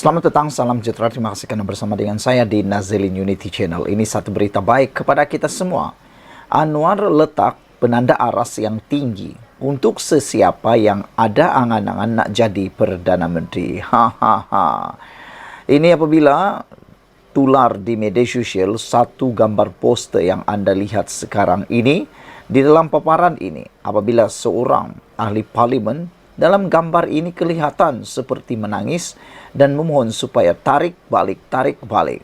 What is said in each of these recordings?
Selamat datang, salam sejahtera. Terima kasih karena bersama dengan saya di Nazilin Unity Channel. Ini satu berita baik kepada kita semua. Anwar letak penanda aras yang tinggi untuk sesiapa yang ada angan-angan nak jadi Perdana Menteri. Hahaha. Ini apabila tular di media sosial satu gambar poster yang Anda lihat sekarang ini. Di dalam paparan ini, apabila seorang ahli parlimen dalam gambar ini kelihatan seperti menangis dan memohon supaya tarik balik.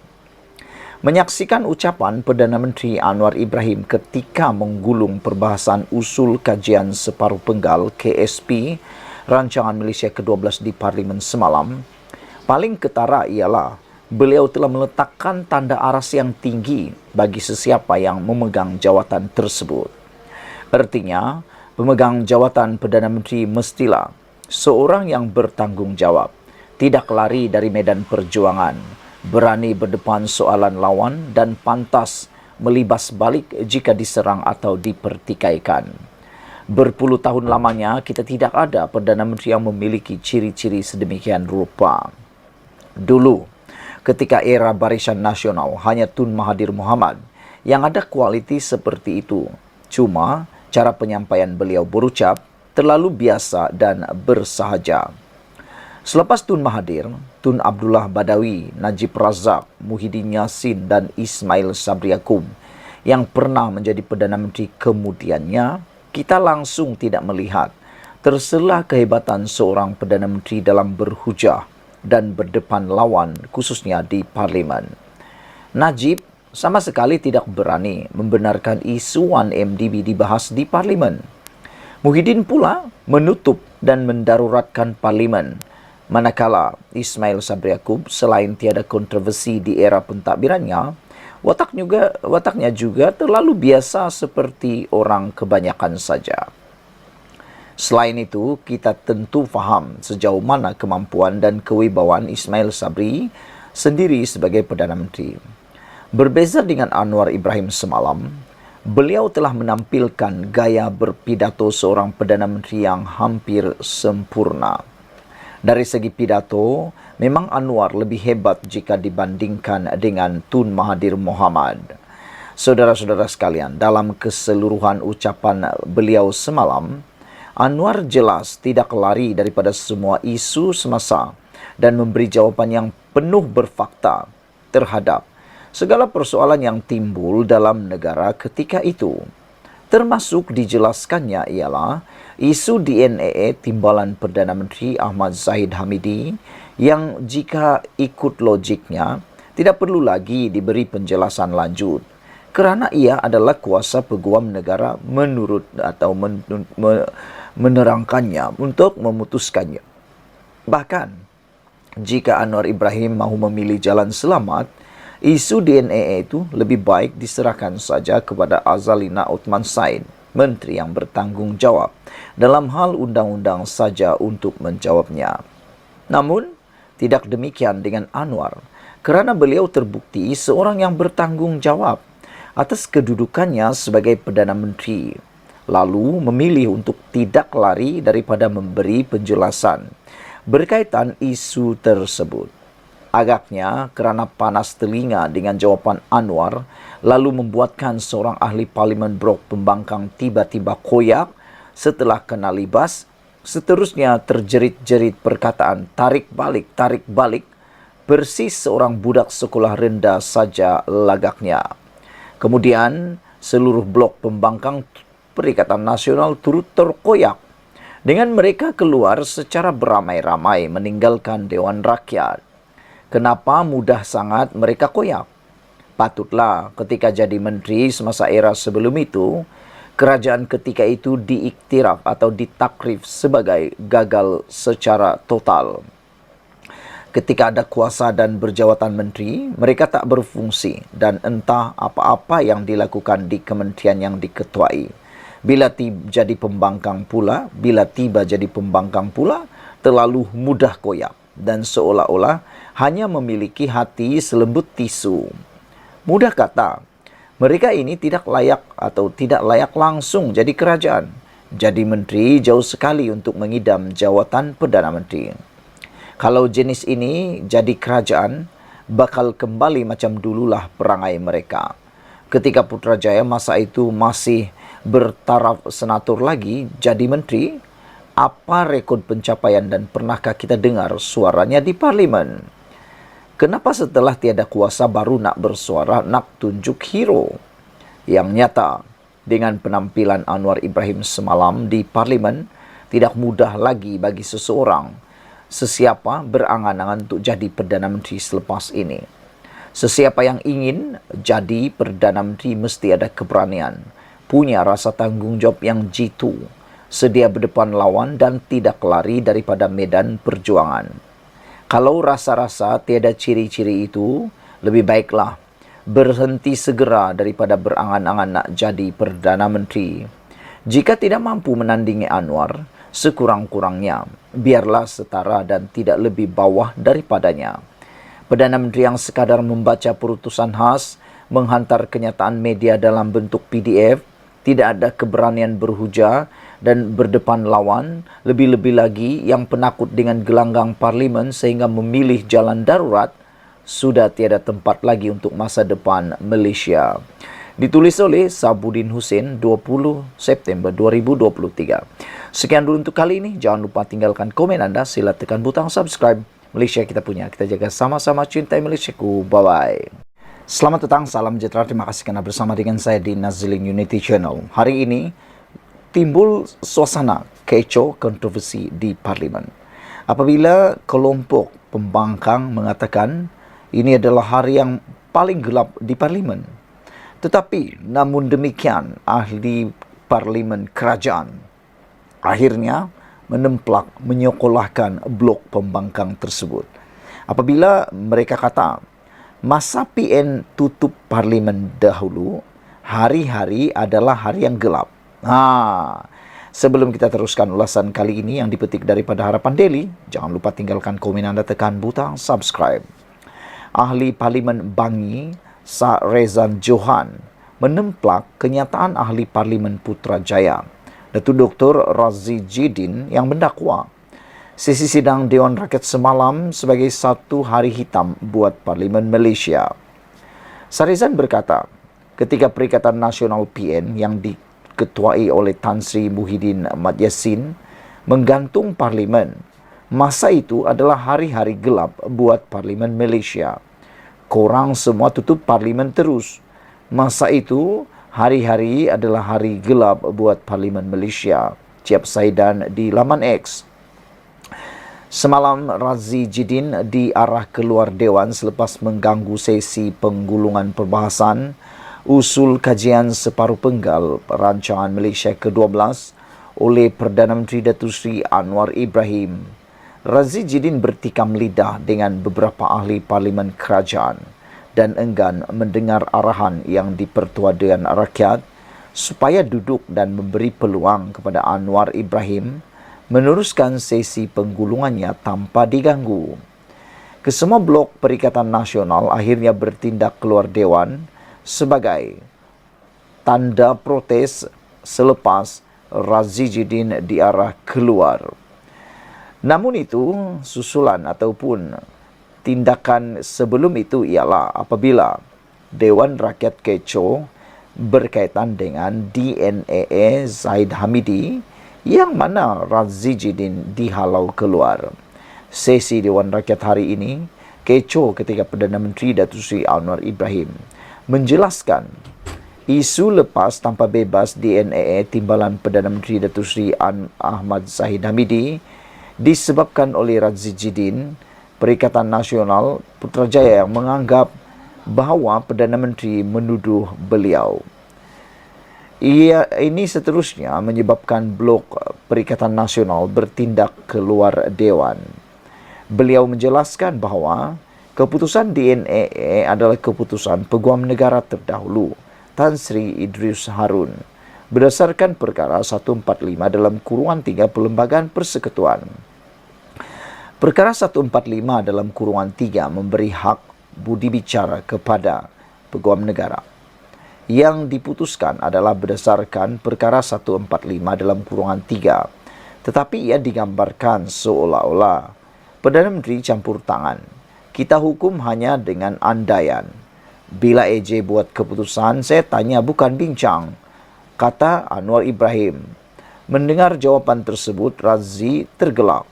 Menyaksikan ucapan Perdana Menteri Anwar Ibrahim ketika menggulung perbahasan usul kajian separuh penggal KSP, rancangan Malaysia ke-12 di Parlimen semalam, paling ketara ialah beliau telah meletakkan tanda aras yang tinggi bagi sesiapa yang memegang jawatan tersebut. Artinya, pemegang jawatan Perdana Menteri mestilah seorang yang bertanggung jawab, tidak lari dari medan perjuangan, berani berdepan soalan lawan dan pantas melibas balik jika diserang atau dipertikaikan. Berpuluh tahun lamanya kita tidak ada Perdana Menteri yang memiliki ciri-ciri sedemikian rupa. Dulu, ketika era Barisan Nasional, hanya Tun Mahathir Mohamad yang ada kualiti seperti itu. Cuma, cara penyampaian beliau berucap terlalu biasa dan bersahaja. Selepas Tun Mahathir, Tun Abdullah Badawi, Najib Razak, Muhyiddin Yassin dan Ismail Sabri Yaakob yang pernah menjadi Perdana Menteri kemudiannya, kita langsung tidak melihat terselah kehebatan seorang Perdana Menteri dalam berhujah dan berdepan lawan khususnya di Parlimen. Najib sama sekali tidak berani membenarkan isu 1MDB dibahas di Parlimen. Muhyiddin pula menutup dan mendaruratkan Parlimen, manakala Ismail Sabri Yaakob selain tiada kontroversi di era pentadbirannya, wataknya juga terlalu biasa seperti orang kebanyakan saja. Selain itu, kita tentu faham sejauh mana kemampuan dan kewibawaan Ismail Sabri sendiri sebagai Perdana Menteri. Berbeza dengan Anwar Ibrahim semalam, beliau telah menampilkan gaya berpidato seorang Perdana Menteri yang hampir sempurna. Dari segi pidato, memang Anwar lebih hebat jika dibandingkan dengan Tun Mahathir Mohamad. Saudara-saudara sekalian, dalam keseluruhan ucapan beliau semalam, Anwar jelas tidak lari daripada semua isu semasa dan memberi jawapan yang penuh berfakta terhadap segala persoalan yang timbul dalam negara ketika itu. Termasuk dijelaskannya ialah isu DNA timbalan Perdana Menteri Ahmad Zahid Hamidi yang jika ikut logiknya tidak perlu lagi diberi penjelasan lanjut kerana ia adalah kuasa peguam negara menurut atau menerangkannya untuk memutuskannya. Bahkan jika Anwar Ibrahim mahu memilih jalan selamat, isu DNA itu lebih baik diserahkan saja kepada Azalina Othman Said, Menteri yang bertanggung jawab dalam hal undang-undang saja untuk menjawabnya. Namun, tidak demikian dengan Anwar, kerana beliau terbukti seorang yang bertanggung jawab atas kedudukannya sebagai Perdana Menteri, lalu memilih untuk tidak lari daripada memberi penjelasan berkaitan isu tersebut. Agaknya kerana panas telinga dengan jawapan Anwar lalu membuatkan seorang ahli parlimen Brok Pembangkang tiba-tiba koyak setelah kena libas. Seterusnya terjerit-jerit perkataan tarik balik, persis seorang budak sekolah rendah saja lagaknya. Kemudian seluruh blok Pembangkang Perikatan Nasional turut terkoyak dengan mereka keluar secara beramai-ramai meninggalkan Dewan Rakyat. Kenapa mudah sangat mereka koyak? Patutlah ketika jadi menteri semasa era sebelum itu, kerajaan ketika itu diiktiraf atau ditakrif sebagai gagal secara total. Ketika ada kuasa dan berjawatan menteri, mereka tak berfungsi dan entah apa-apa yang dilakukan di kementerian yang diketuai. Bila tiba jadi pembangkang pula, terlalu mudah koyak dan seolah-olah hanya memiliki hati selembut tisu. Mudah kata, mereka ini tidak layak atau tidak layak langsung jadi kerajaan. Jadi menteri jauh sekali untuk mengidam jawatan Perdana Menteri. Kalau jenis ini jadi kerajaan, bakal kembali macam dululah perangai mereka. Ketika Putrajaya masa itu masih bertaraf senator lagi jadi menteri, apa rekod pencapaian dan pernahkah kita dengar suaranya di parlimen? Kenapa setelah tiada kuasa baru nak bersuara, nak tunjuk hero? Yang nyata, dengan penampilan Anwar Ibrahim semalam di parlimen, tidak mudah lagi bagi seseorang, sesiapa berangan-angan untuk jadi Perdana Menteri selepas ini. Sesiapa yang ingin jadi Perdana Menteri mesti ada keberanian, punya rasa tanggung jawab yang jitu, sedia berdepan lawan dan tidak lari daripada medan perjuangan. Kalau rasa-rasa tiada ciri-ciri itu, lebih baiklah berhenti segera daripada berangan-angan nak jadi Perdana Menteri. Jika tidak mampu menandingi Anwar, sekurang-kurangnya biarlah setara dan tidak lebih bawah daripadanya. Perdana Menteri yang sekadar membaca perutusan khas, menghantar kenyataan media dalam bentuk PDF, tidak ada keberanian berhujah dan berdepan lawan, lebih-lebih lagi yang penakut dengan gelanggang parlimen sehingga memilih jalan darurat, sudah tiada tempat lagi untuk masa depan Malaysia. Ditulis oleh Sabudin Hussein 20 September 2023. Sekian dulu untuk kali ini. Jangan lupa tinggalkan komen anda. Sila tekan butang subscribe. Malaysia kita punya. Kita jaga sama-sama, cintai Malaysiaku. Bye-bye. Selamat datang, salam sejahtera. Terima kasih kerana bersama dengan saya di Nazilin Unity Channel. Hari ini timbul suasana kecoh kontroversi di parlimen. Apabila kelompok pembangkang mengatakan ini adalah hari yang paling gelap di parlimen. Tetapi namun demikian, ahli parlimen kerajaan akhirnya menemplak, menyokolahkan blok pembangkang tersebut. Apabila mereka kata, masa PN tutup parlimen dahulu, hari-hari adalah hari yang gelap. Sebelum kita teruskan ulasan kali ini yang dipetik daripada Harapan Daily, jangan lupa tinggalkan komen anda, tekan butang subscribe. Ahli Parlimen Bangi, Sir Rezan Johan, menemplak kenyataan ahli Parlimen Putrajaya, Datuk Dr. Razi Jidin yang mendakwa sesi sidang Dewan Rakyat semalam sebagai satu hari hitam buat Parlimen Malaysia. Sir Rezan berkata, ketika Perikatan Nasional PN yang diketuai oleh Tan Sri Muhyiddin Ahmad Yassin menggantung Parlimen, masa itu adalah hari-hari gelap buat Parlimen Malaysia. Korang semua tutup parlimen terus. Masa itu, hari-hari adalah hari gelap buat Parlimen Malaysia. Ciap Saidan di laman X. Semalam, Razi Jidin diarah keluar Dewan selepas mengganggu sesi penggulungan perbahasan usul kajian separuh penggal rancangan Malaysia ke-12 oleh Perdana Menteri Datuk Seri Anwar Ibrahim. Razi Jidin bertikam lidah dengan beberapa ahli parlimen kerajaan dan enggan mendengar arahan yang dipertuadakan rakyat supaya duduk dan memberi peluang kepada Anwar Ibrahim meneruskan sesi penggulungannya tanpa diganggu. Kesemua blok Perikatan Nasional akhirnya bertindak keluar Dewan sebagai tanda protes selepas Razi Jidin diarah keluar. Namun itu, susulan ataupun tindakan sebelum itu ialah apabila Dewan Rakyat kecoh berkaitan dengan DNAA Zaid Hamidi yang mana Razi Jidin dihalau keluar. Sesi Dewan Rakyat hari ini kecoh ketika Perdana Menteri Datuk Seri Anwar Ibrahim menjelaskan isu lepas tanpa bebas DNAA timbalan Perdana Menteri Datuk Seri Ahmad Zahid Hamidi disebabkan oleh Razi Jidin, Perikatan Nasional Putrajaya yang menganggap bahawa Perdana Menteri menuduh beliau. Ini seterusnya menyebabkan blok Perikatan Nasional bertindak keluar Dewan. Beliau menjelaskan bahawa keputusan DNAA adalah keputusan Peguam Negara terdahulu, Tan Sri Idris Harun, berdasarkan perkara 145 dalam kurungan 3 Perlembagaan Persekutuan. Perkara 145 dalam kurungan 3 memberi hak budi bicara kepada Peguam Negara. Yang diputuskan adalah berdasarkan perkara 145 dalam kurungan 3. Tetapi ia digambarkan seolah-olah Perdana Menteri campur tangan. Kita hukum hanya dengan andaian. Bila AJ buat keputusan, saya tanya bukan bincang, kata Anwar Ibrahim. Mendengar jawapan tersebut, Razzi tergelak.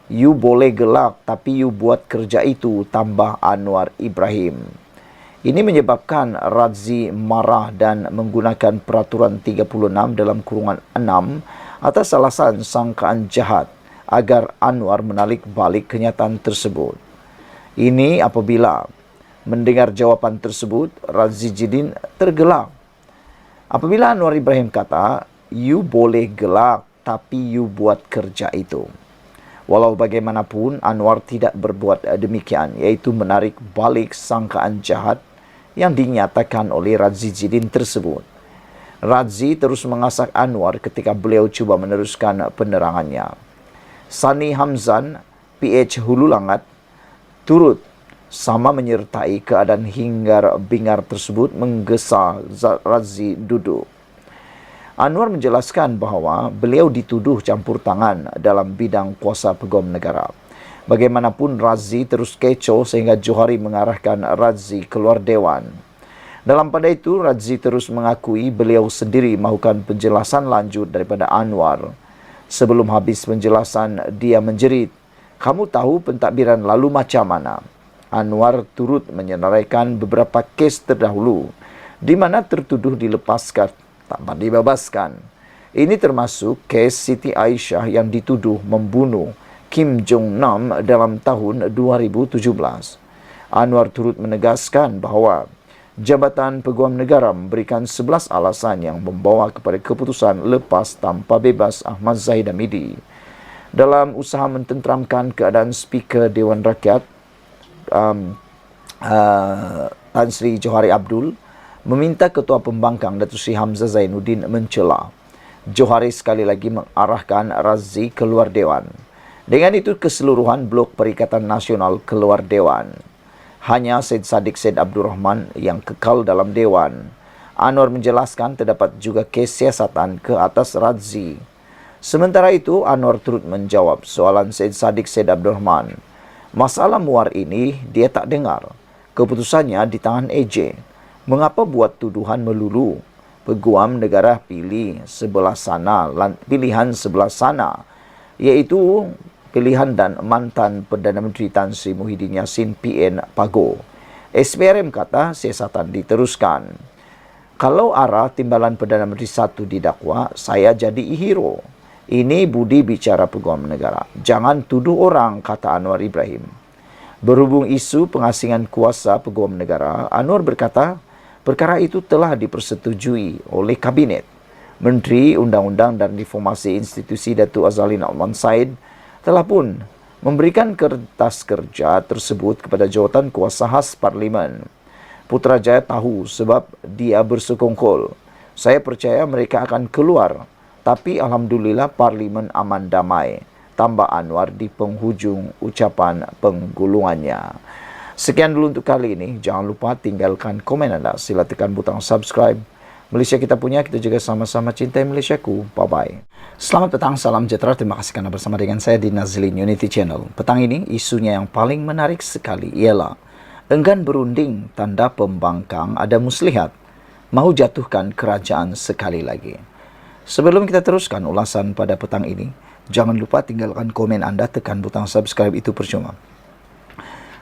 You boleh gelak, tapi you buat kerja itu, tambah Anwar Ibrahim. Ini menyebabkan Razzi marah dan menggunakan peraturan 36 dalam kurungan 6 atas alasan sangkaan jahat agar Anwar menarik balik kenyataan tersebut. Ini apabila mendengar jawapan tersebut, Razzi Jidin tergelak. Apabila Anwar Ibrahim kata, you boleh gelak, tapi you buat kerja itu. Walau bagaimanapun, Anwar tidak berbuat demikian, iaitu menarik balik sangkaan jahat yang dinyatakan oleh Razzi Jidin tersebut. Razzi terus mengasak Anwar ketika beliau cuba meneruskan penerangannya. Sani Hamzan, PH Hulu Langat, turut sama menyertai keadaan hingar-bingar tersebut menggesa Razzi duduk. Anwar menjelaskan bahawa beliau dituduh campur tangan dalam bidang kuasa peguam negara. Bagaimanapun, Razzi terus kecoh sehingga Johari mengarahkan Razzi keluar Dewan. Dalam pada itu, Razzi terus mengakui beliau sendiri mahukan penjelasan lanjut daripada Anwar. Sebelum habis penjelasan, dia menjerit, "Kamu tahu pentadbiran lalu macam mana?" Anwar turut menyenaraikan beberapa kes terdahulu di mana tertuduh dilepaskan tanpa dibebaskan. Ini termasuk kes Siti Aisyah yang dituduh membunuh Kim Jong-nam dalam tahun 2017. Anwar turut menegaskan bahawa Jabatan Peguam Negara memberikan 11 alasan yang membawa kepada keputusan lepas tanpa bebas Ahmad Zahid Hamidi. Dalam usaha mententeramkan keadaan Speaker Dewan Rakyat, Tan Sri Johari Abdul meminta Ketua Pembangkang Datuk Seri Hamzah Zainuddin mencela. Johari sekali lagi mengarahkan Razzi keluar Dewan. Dengan itu keseluruhan Blok Perikatan Nasional keluar Dewan. Hanya Syed Saddiq Syed Abdul Rahman yang kekal dalam Dewan. Anwar menjelaskan terdapat juga kes siasatan ke atas Razzi. Sementara itu, Anwar turut menjawab soalan Syed Saddiq Syed Abdul Rahman. Masalah muar ini dia tak dengar. Keputusannya di tangan AJ. Mengapa buat tuduhan melulu? Peguam negara pilihan sebelah sana, iaitu pilihan dan mantan Perdana Menteri Tan Sri Muhyiddin Yassin PN Pago. SPRM kata siasatan diteruskan. Kalau arah timbalan Perdana Menteri satu didakwa, saya jadi hero. Ini budi bicara peguam negara. Jangan tuduh orang, kata Anwar Ibrahim. Berhubung isu pengasingan kuasa peguam negara, Anwar berkata, perkara itu telah dipersetujui oleh Kabinet. Menteri Undang-Undang dan Reformasi Institusi Datuk Azalin Alman Said telah pun memberikan kertas kerja tersebut kepada jawatan kuasa khas Parlimen. Putrajaya tahu sebab dia bersekongkol. Saya percaya mereka akan keluar. Tapi Alhamdulillah Parlimen aman damai. Tambah Anwar di penghujung ucapan penggulungannya. Sekian dulu untuk kali ini. Jangan lupa tinggalkan komen anda. Sila tekan butang subscribe. Malaysia kita punya, kita juga sama-sama cintai Malaysiaku. Bye-bye. Selamat petang, salam sejahtera. Terima kasih kerana bersama dengan saya di Nazlin Unity Channel. Petang ini, isunya yang paling menarik sekali ialah enggan berunding tanda pembangkang ada muslihat. Mahu jatuhkan kerajaan sekali lagi. Sebelum kita teruskan ulasan pada petang ini, jangan lupa tinggalkan komen anda, tekan butang subscribe, itu percuma.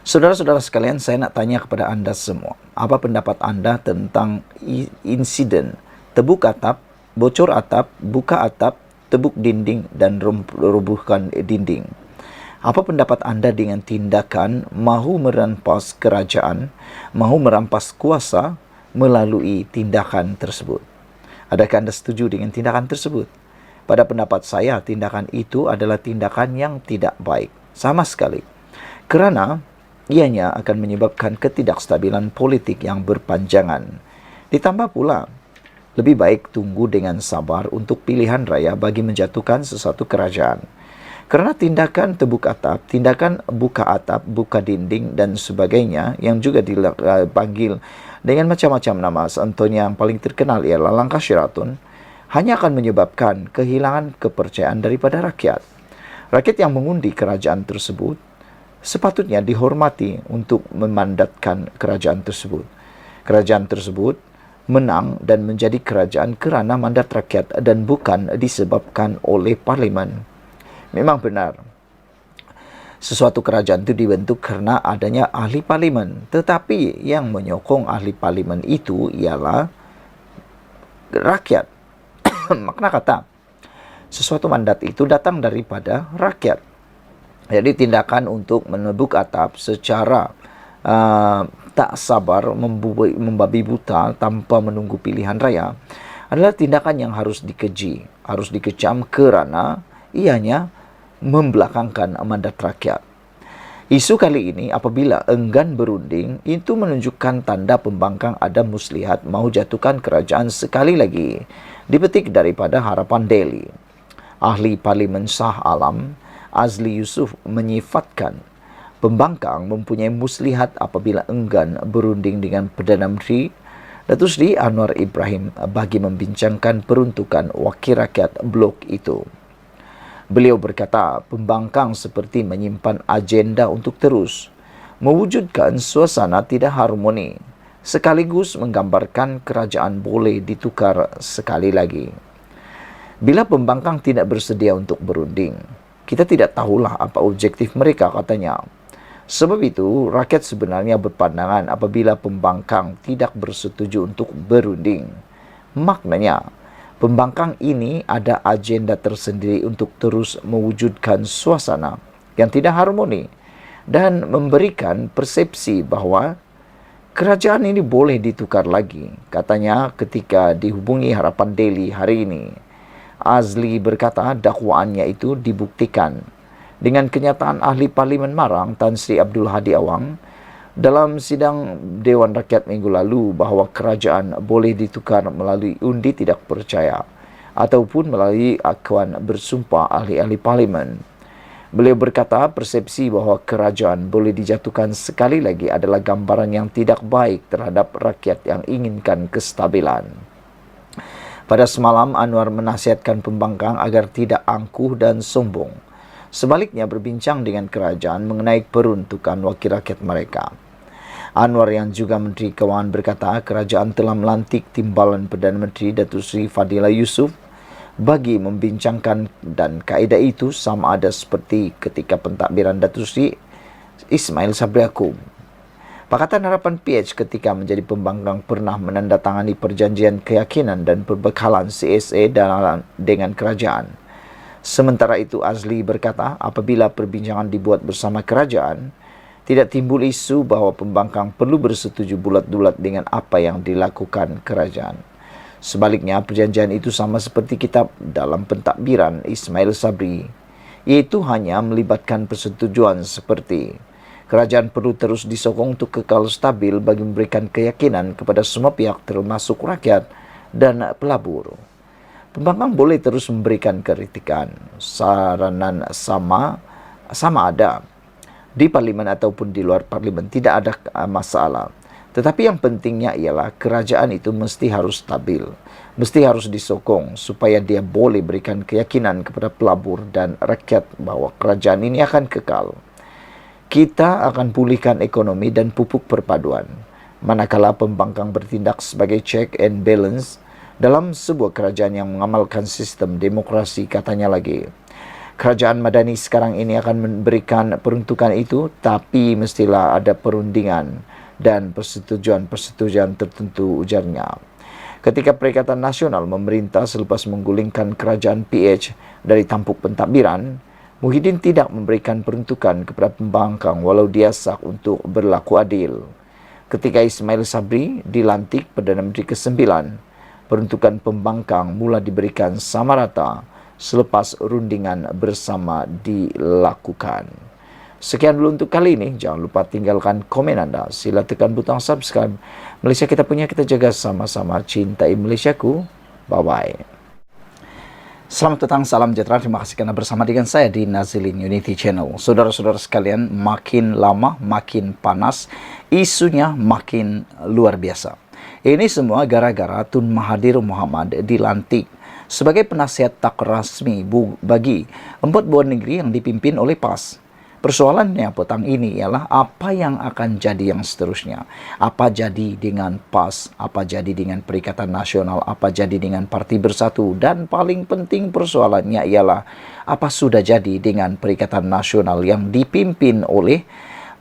Saudara-saudara sekalian, saya nak tanya kepada anda semua. Apa pendapat anda tentang insiden tebuk atap, bocor atap, buka atap, tebuk dinding dan robohkan dinding? Apa pendapat anda dengan tindakan mahu merampas kerajaan, mahu merampas kuasa melalui tindakan tersebut? Adakah anda setuju dengan tindakan tersebut? Pada pendapat saya, tindakan itu adalah tindakan yang tidak baik. Sama sekali. Kerana ianya akan menyebabkan ketidakstabilan politik yang berpanjangan. Ditambah pula, lebih baik tunggu dengan sabar untuk pilihan raya bagi menjatuhkan sesuatu kerajaan. Kerana tindakan tebuk atap, tindakan buka atap, buka dinding dan sebagainya yang juga dipanggil dengan macam-macam nama, contohnya yang paling terkenal ialah langkah Sheraton, hanya akan menyebabkan kehilangan kepercayaan daripada rakyat. Rakyat yang mengundi kerajaan tersebut sepatutnya dihormati untuk memandatkan kerajaan tersebut. Kerajaan tersebut menang dan menjadi kerajaan kerana mandat rakyat dan bukan disebabkan oleh parlimen. Memang benar, sesuatu kerajaan itu dibentuk kerana adanya ahli parlimen. Tetapi yang menyokong ahli parlimen itu ialah rakyat. Makna kata, sesuatu mandat itu datang daripada rakyat. Jadi tindakan untuk menebuk atap secara tak sabar, membabi buta tanpa menunggu pilihan raya adalah tindakan yang harus dikeji, harus dikecam kerana ianya membelakangkan mandat rakyat. Isu kali ini apabila enggan berunding, itu menunjukkan tanda pembangkang ada muslihat mahu jatuhkan kerajaan sekali lagi. Dipetik daripada Harapan Daily. Ahli Parlimen Shah Alam, Azli Yusof menyifatkan pembangkang mempunyai muslihat apabila enggan berunding dengan Perdana Menteri Datuk Seri Anwar Ibrahim bagi membincangkan peruntukan wakil rakyat blok itu. Beliau berkata, pembangkang seperti menyimpan agenda untuk terus mewujudkan suasana tidak harmoni, sekaligus menggambarkan kerajaan boleh ditukar sekali lagi. Bila pembangkang tidak bersedia untuk berunding, kita tidak tahulah apa objektif mereka, katanya. Sebab itu, rakyat sebenarnya berpandangan apabila pembangkang tidak bersetuju untuk berunding. Maknanya, pembangkang ini ada agenda tersendiri untuk terus mewujudkan suasana yang tidak harmoni dan memberikan persepsi bahawa kerajaan ini boleh ditukar lagi, katanya ketika dihubungi Harapan Daily hari ini. Azli berkata dakwaannya itu dibuktikan dengan kenyataan ahli Parlimen Marang Tan Sri Abdul Hadi Awang dalam sidang Dewan Rakyat minggu lalu bahawa kerajaan boleh ditukar melalui undi tidak percaya ataupun melalui akuan bersumpah ahli-ahli parlimen. Beliau berkata persepsi bahawa kerajaan boleh dijatuhkan sekali lagi adalah gambaran yang tidak baik terhadap rakyat yang inginkan kestabilan. Pada semalam, Anwar menasihatkan pembangkang agar tidak angkuh dan sombong. Sebaliknya berbincang dengan kerajaan mengenai peruntukan wakil rakyat mereka. Anwar yang juga Menteri Kewangan berkata kerajaan telah melantik timbalan Perdana Menteri Datuk Seri Fadillah Yusof bagi membincangkan dan kaedah itu sama ada seperti ketika pentadbiran Datuk Seri Ismail Sabri Yaakob. Pakatan Harapan PH ketika menjadi pembangkang pernah menandatangani perjanjian keyakinan dan perbekalan CSA dengan kerajaan. Sementara itu Azli berkata apabila perbincangan dibuat bersama kerajaan, tidak timbul isu bahawa pembangkang perlu bersetuju bulat-bulat dengan apa yang dilakukan kerajaan. Sebaliknya, perjanjian itu sama seperti kitab dalam pentadbiran Ismail Sabri, iaitu hanya melibatkan persetujuan seperti kerajaan perlu terus disokong untuk kekal stabil bagi memberikan keyakinan kepada semua pihak termasuk rakyat dan pelabur. Pembangkang boleh terus memberikan kritikan, saranan sama ada di parlimen ataupun di luar parlimen, tidak ada masalah. Tetapi yang pentingnya ialah kerajaan itu mesti harus stabil, mesti harus disokong supaya dia boleh berikan keyakinan kepada pelabur dan rakyat bahawa kerajaan ini akan kekal. Kita akan pulihkan ekonomi dan pupuk perpaduan, manakala pembangkang bertindak sebagai check and balance dalam sebuah kerajaan yang mengamalkan sistem demokrasi, katanya lagi. Kerajaan Madani sekarang ini akan memberikan peruntukan itu, tapi mestilah ada perundingan dan persetujuan tertentu, ujarnya. Ketika Perikatan Nasional memerintah selepas menggulingkan kerajaan PH dari tampuk pentadbiran, Muhyiddin tidak memberikan peruntukan kepada pembangkang walau dia sah untuk berlaku adil. Ketika Ismail Sabri dilantik Perdana Menteri ke-9, peruntukan pembangkang mula diberikan sama rata selepas rundingan bersama dilakukan. Sekian dulu untuk kali ini. Jangan lupa tinggalkan komen anda. Sila tekan butang subscribe. Malaysia kita punya, kita jaga sama-sama. Cintai Malaysiaku. Bye-bye. Selamat datang, salam sejahtera. Terima kasih kerana bersama dengan saya di Nazilin Unity Channel. Saudara-saudara sekalian, makin lama makin panas, isunya makin luar biasa. Ini semua gara-gara Tun Mahathir Mohamad dilantik sebagai penasihat tak rasmi bagi 4 buah negeri yang dipimpin oleh PAS. Persoalannya petang ini ialah apa yang akan jadi yang seterusnya. Apa jadi dengan PAS, apa jadi dengan Perikatan Nasional, apa jadi dengan Parti Bersatu. Dan paling penting persoalannya ialah apa sudah jadi dengan Perikatan Nasional yang dipimpin oleh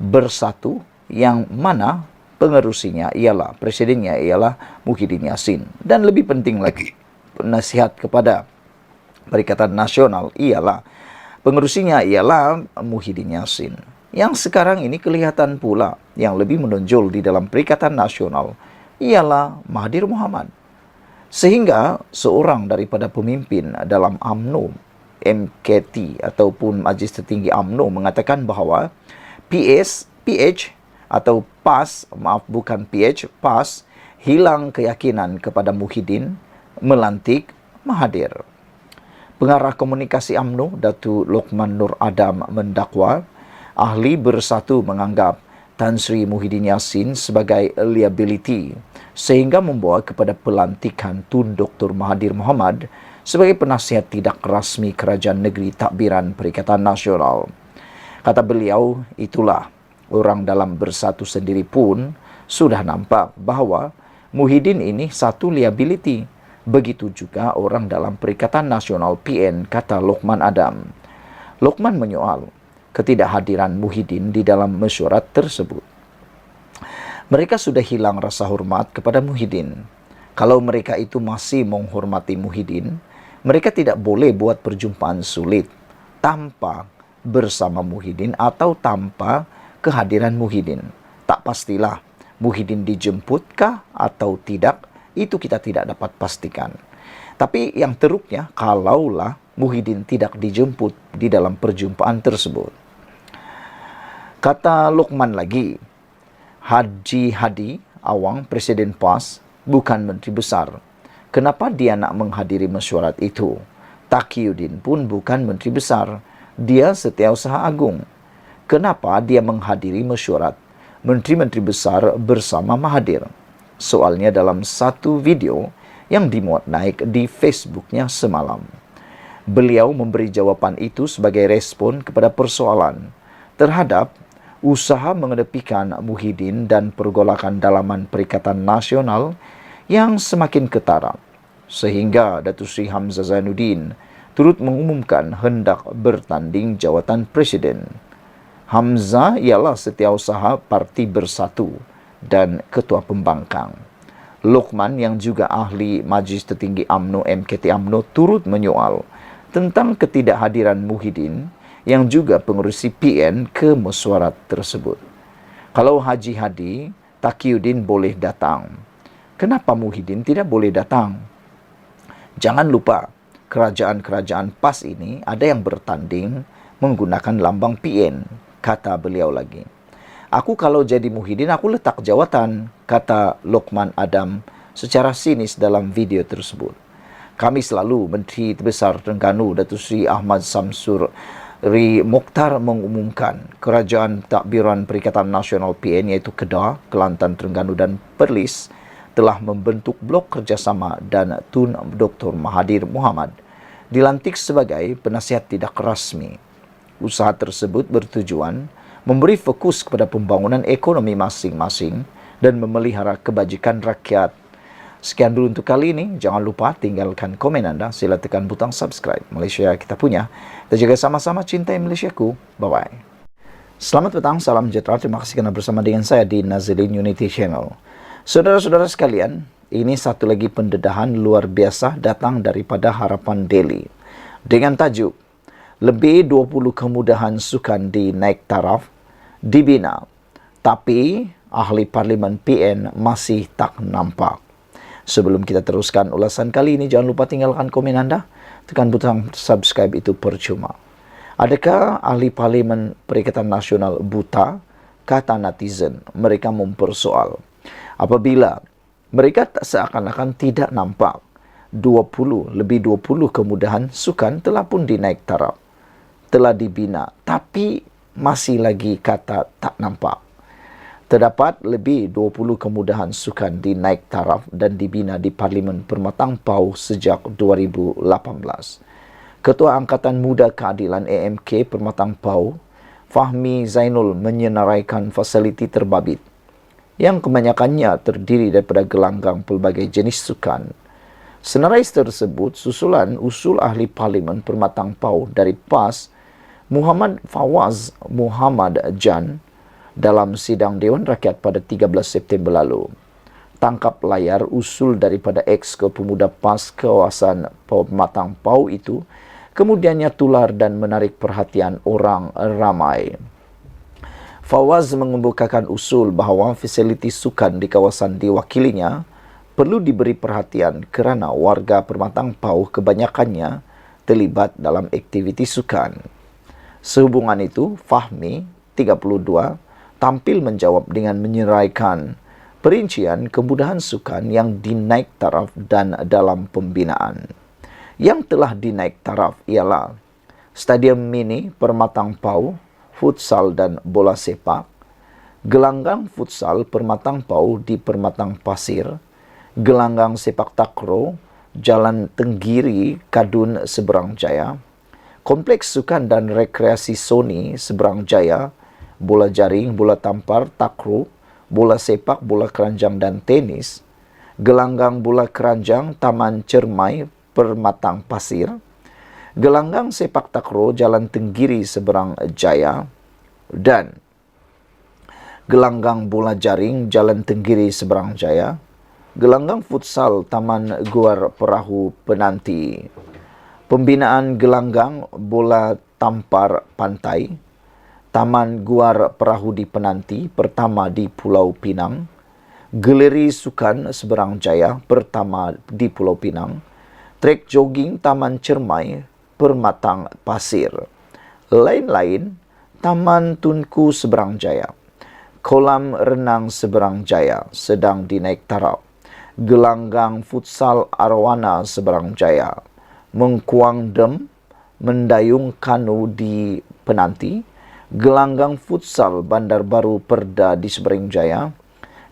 Bersatu, yang mana pengerusinya ialah, presidennya ialah Muhyiddin Yassin. Dan lebih penting lagi, nasihat kepada Perikatan Nasional ialah pengerusinya ialah Muhyiddin Yassin. Yang sekarang ini kelihatan pula yang lebih menonjol di dalam Perikatan Nasional ialah Mahathir Mohamad. Sehingga seorang daripada pemimpin dalam UMNO, MKT ataupun Majlis Tertinggi UMNO mengatakan bahawa PH atau PAS, bukan PH, PAS hilang keyakinan kepada Muhyiddin melantik Mahathir. Pengarah komunikasi UMNO, Datuk Lokman Nur Adam mendakwa ahli Bersatu menganggap Tan Sri Muhyiddin Yassin sebagai liability sehingga membawa kepada pelantikan Tun Dr. Mahathir Mohamad sebagai penasihat tidak rasmi Kerajaan Negeri Takbiran Perikatan Nasional. Kata beliau, itulah orang dalam Bersatu sendiri pun sudah nampak bahawa Muhyiddin ini satu liability. Begitu juga orang dalam Perikatan Nasional PN, kata Lokman Adam. Lokman menyoal ketidakhadiran Muhyiddin di dalam mesyuarat tersebut. Mereka sudah hilang rasa hormat kepada Muhyiddin. Kalau mereka itu masih menghormati Muhyiddin, mereka tidak boleh buat perjumpaan sulit tanpa bersama Muhyiddin atau tanpa kehadiran Muhyiddin. Tak pastilah Muhyiddin dijemputkah atau tidak, itu kita tidak dapat pastikan. Tapi yang teruknya, kalaulah Muhyiddin tidak dijemput di dalam perjumpaan tersebut. Kata Lokman lagi, Haji Hadi Awang, Presiden PAS, bukan Menteri Besar. Kenapa dia nak menghadiri mesyuarat itu? Taqiyuddin pun bukan Menteri Besar. Dia Setiausaha Agung. Kenapa dia menghadiri mesyuarat Menteri-Menteri Besar bersama Mahathir? Soalnya dalam satu video yang dimuat naik di Facebooknya semalam. Beliau memberi jawapan itu sebagai respon kepada persoalan terhadap usaha mengedepikan Muhyiddin dan pergolakan dalaman Perikatan Nasional yang semakin ketara. Sehingga Datuk Seri Hamzah Zainuddin turut mengumumkan hendak bertanding jawatan Presiden. Hamzah ialah Setiausaha Parti Bersatu dan Ketua Pembangkang. Lokman yang juga ahli Majlis Tertinggi UMNO MKT UMNO turut menyoal tentang ketidakhadiran Muhyiddin yang juga pengerusi PN ke mesyuarat tersebut. Kalau Haji Hadi, Taqiyuddin boleh datang, kenapa Muhyiddin tidak boleh datang? Jangan lupa, kerajaan-kerajaan PAS ini ada yang bertanding menggunakan lambang PN, kata beliau lagi. Aku kalau jadi Muhyiddin, aku letak jawatan, kata Lokman Adam secara sinis dalam video tersebut. Kami selalu, Menteri Terbesar Terengganu, Datuk Seri Ahmad Samsur Ri Mokhtar mengumumkan Kerajaan Takbiran Perikatan Nasional PN iaitu Kedah, Kelantan, Terengganu dan Perlis telah membentuk blok kerjasama dan Tun Dr. Mahathir Mohamad dilantik sebagai penasihat tidak rasmi. Usaha tersebut bertujuan memberi fokus kepada pembangunan ekonomi masing-masing dan memelihara kebajikan rakyat. Sekian dulu untuk kali ini. Jangan lupa tinggalkan komen anda. Sila tekan butang subscribe. Malaysia kita punya. Kita jaga sama-sama cintai Malaysiaku. Bye-bye. Selamat petang, salam sejahtera. Terima kasih kerana bersama dengan saya di Nazilin Unity Channel. Saudara-saudara sekalian, ini satu lagi pendedahan luar biasa datang daripada Harapan Daily. Dengan tajuk, lebih 20 kemudahan sukan dinaik taraf dibina, tapi ahli Parlimen PN masih tak nampak. Sebelum kita teruskan ulasan kali ini, jangan lupa tinggalkan komen anda, tekan butang subscribe itu percuma. Adakah ahli Parlimen Perikatan Nasional buta? Kata netizen, mereka mempersoal. Apabila mereka tak seakan-akan tidak nampak, 20 kemudahan sukan telah pun dinaik taraf, telah dibina, tapi masih lagi kata tak nampak. Terdapat lebih 20 kemudahan sukan dinaik taraf dan dibina di Parlimen Permatang Pau sejak 2018. Ketua Angkatan Muda Keadilan AMK Permatang Pau, Fahmi Zainul menyenaraikan fasiliti terbabit yang kebanyakannya terdiri daripada gelanggang pelbagai jenis sukan. Senarai tersebut susulan usul ahli Parlimen Permatang Pau dari PAS Muhammad Fawaz Muhammad Jan dalam sidang Dewan Rakyat pada 13 September lalu. Tangkap layar usul daripada ex-Pemuda PAS kawasan Permatang Pau itu kemudiannya tular dan menarik perhatian orang ramai. Fawaz mengemukakan usul bahawa fasiliti sukan di kawasan diwakilinya perlu diberi perhatian kerana warga Permatang Pau kebanyakannya terlibat dalam aktiviti sukan. Sehubungan itu, Fahmi, 32, tampil menjawab dengan menyeraikan perincian kemudahan sukan yang dinaik taraf dan dalam pembinaan. Yang telah dinaik taraf ialah Stadium Mini Permatang Pau, futsal dan bola sepak, gelanggang futsal Permatang Pau di Permatang Pasir, gelanggang sepak takraw Jalan Tenggiri Kadun Seberang Jaya, kompleks sukan dan rekreasi Sony Seberang Jaya, bola jaring, bola tampar, takraw, bola sepak, bola keranjang dan tenis, gelanggang bola keranjang Taman Cermai Permatang Pasir, gelanggang sepak takraw Jalan Tenggiri Seberang Jaya, dan gelanggang bola jaring Jalan Tenggiri Seberang Jaya, gelanggang futsal Taman Guar Perahu Penanti, pembinaan gelanggang bola tampar pantai, Taman Guar Perahu di Penanti pertama di Pulau Pinang, galeri sukan Seberang Jaya pertama di Pulau Pinang, trek jogging Taman Cermai Permatang Pasir, lain-lain Taman Tunku Seberang Jaya, kolam renang Seberang Jaya sedang dinaik taraf, gelanggang futsal Arwana Seberang Jaya, mengkuang dem, mendayung kanu di Penanti, gelanggang futsal Bandar Baru Perda di Seberang Jaya,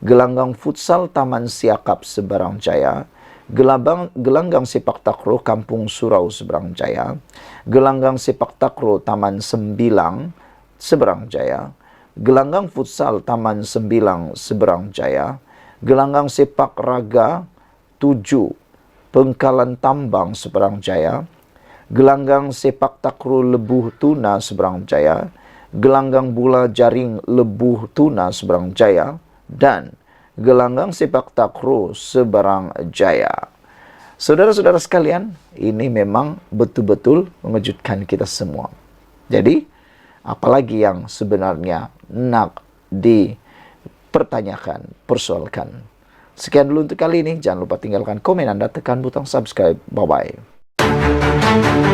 gelanggang futsal Taman Siakap Seberang Jaya, gelanggang sepak takraw Kampung Surau Seberang Jaya, gelanggang sepak takraw Taman Sembilang Seberang Jaya, gelanggang futsal Taman Sembilang Seberang Jaya, gelanggang sepak raga 7 Pengkalan Tambang Seberang Jaya, gelanggang sepak takraw Lebuh Tuna Seberang Jaya, gelanggang bola jaring Lebuh Tuna Seberang Jaya, dan gelanggang sepak takraw Seberang Jaya. Saudara-saudara sekalian, ini memang betul-betul mengejutkan kita semua. Jadi, apalagi yang sebenarnya nak dipertanyakan, persoalkan. Sekian dulu untuk kali ini. Jangan lupa tinggalkan komen Anda, tekan butang subscribe. Bye-bye.